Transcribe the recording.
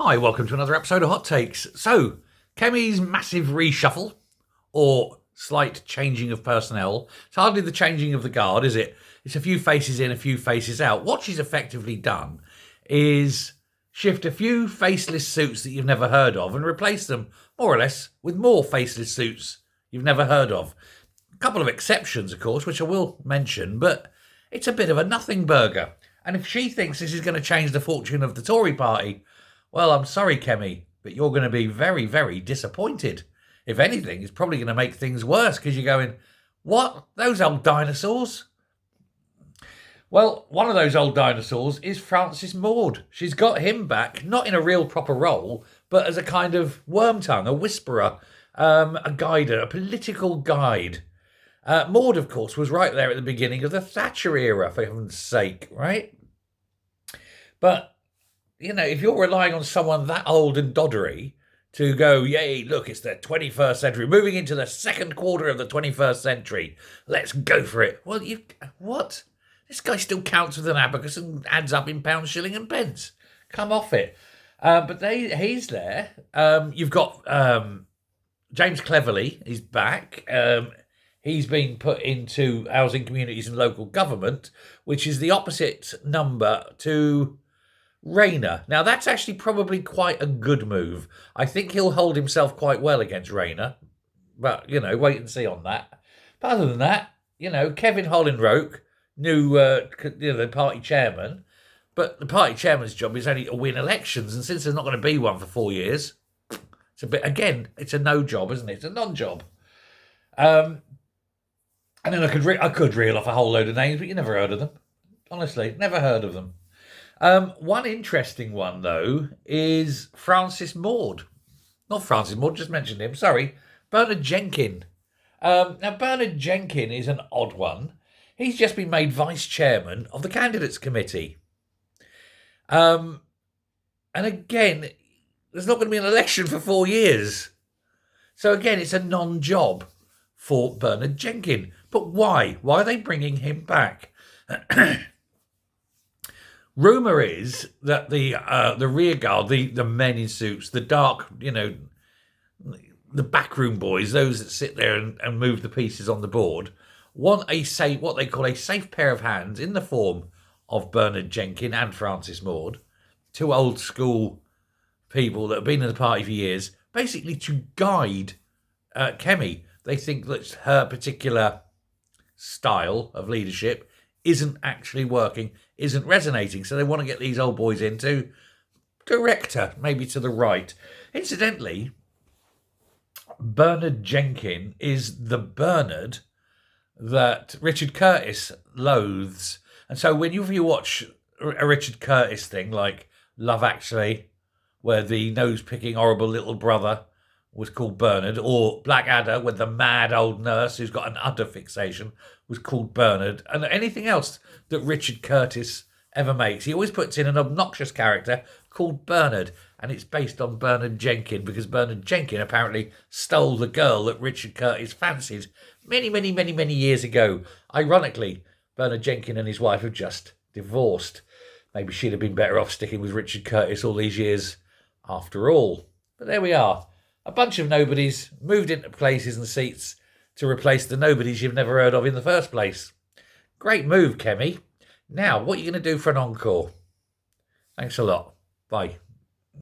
Hi, welcome to another episode of Hot Takes. So, Kemi's massive reshuffle, or slight changing of personnel. It's hardly the changing of the guard, is it? It's a few faces in, a few faces out. What she's effectively done is shift a few faceless suits that you've never heard of and replace them, more or less, with more faceless suits you've never heard of. A couple of exceptions, of course, which I will mention, but it's a bit of a Nothingburger. And if she thinks this is going to change the fortune of the Tory party, well, I'm sorry, Kemi, but you're going to be very, very disappointed. If anything, it's probably going to make things worse because you're going, what? Those old dinosaurs? Well, one of those old dinosaurs is Francis Maud. She's got him back, not in a real proper role, but as a kind of worm tongue, a whisperer, a guider, a political guide. Maud, of course, was right there at the beginning of the Thatcher era, for heaven's sake, right? But you know, if you're relying on someone that old and doddery to go, yay, look, it's the 21st century, moving into the second quarter of the 21st century, let's go for it. Well, what? This guy still counts with an abacus and adds up in pounds, shilling and pence. Come off it. But he's there. You've got James Cleverly, he's back. He's been put into housing communities and local government, which is the opposite number to Rayner. Now, that's actually probably quite a good move. I think he'll hold himself quite well against Rayner. But, you know, wait and see on that. But other than that, you know, Kevin Hollinroke, new the party chairman. But the party chairman's job is only to win elections. And since there's not going to be one for 4 years, it's a bit, again, it's a no job, isn't it? It's a non-job. And then I could reel off a whole load of names, but you never heard of them. Honestly, never heard of them. One interesting one, though, is Francis Maud. Not Francis Maud, just mentioned him, sorry. Bernard Jenin. Now, Bernard Jenin is an odd one. He's just been made vice chairman of the candidates committee. And again, there's not going to be an election for 4 years. So again, it's a non-job for Bernard Jenin. But why? Why are they bringing him back? Rumour is that the rear guard, the men in suits, the dark, you know, the backroom boys, those that sit there and move the pieces on the board, want what they call a safe pair of hands in the form of Bernard Jenin and Francis Maud, two old school people that have been in the party for years, basically to guide Kemi. They think that her particular style of leadership isn't actually working, isn't resonating. So they want to get these old boys in to direct her, maybe to the right. Incidentally, Bernard Jenin is the Bernard that Richard Curtis loathes. And so when you watch a Richard Curtis thing like Love Actually, where the nose-picking horrible little brother was called Bernard, or Blackadder, with the mad old nurse who's got an udder fixation, was called Bernard, and anything else that Richard Curtis ever makes, he always puts in an obnoxious character called Bernard, and it's based on Bernard Jenin, because Bernard Jenin apparently stole the girl that Richard Curtis fancied many years ago. Ironically, Bernard Jenin and his wife have just divorced. Maybe she'd have been better off sticking with Richard Curtis all these years after all. But there we are. A bunch of nobodies moved into places and seats to replace the nobodies you've never heard of in the first place. Great move, Kemi. Now, what are you going to do for an encore? Thanks a lot. Bye.